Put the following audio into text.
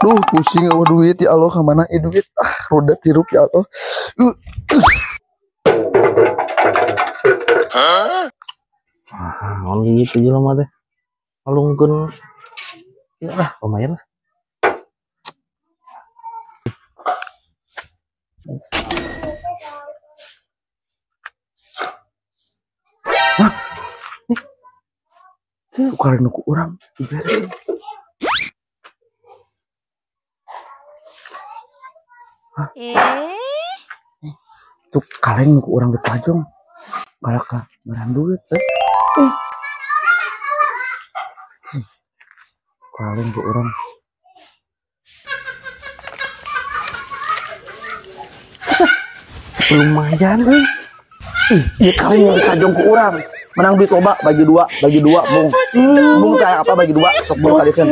Duh, pusing eueuh duit ya Allah, ka mana duit? Roda tiruk ya Allah. Only gitu jelema teh. Kalungkeun ya lah, lumayan lah. Kalian nuku orang diberesin. Tuh kalian nuku orang Betajong. Galak ngaran duit teh. Kalian nuku orang. Lumayan euy. Iya kalian yang Betajong ku orang. Menang duit loba bagi dua bung. Bung kayak apa bagi dua sok bung kalian.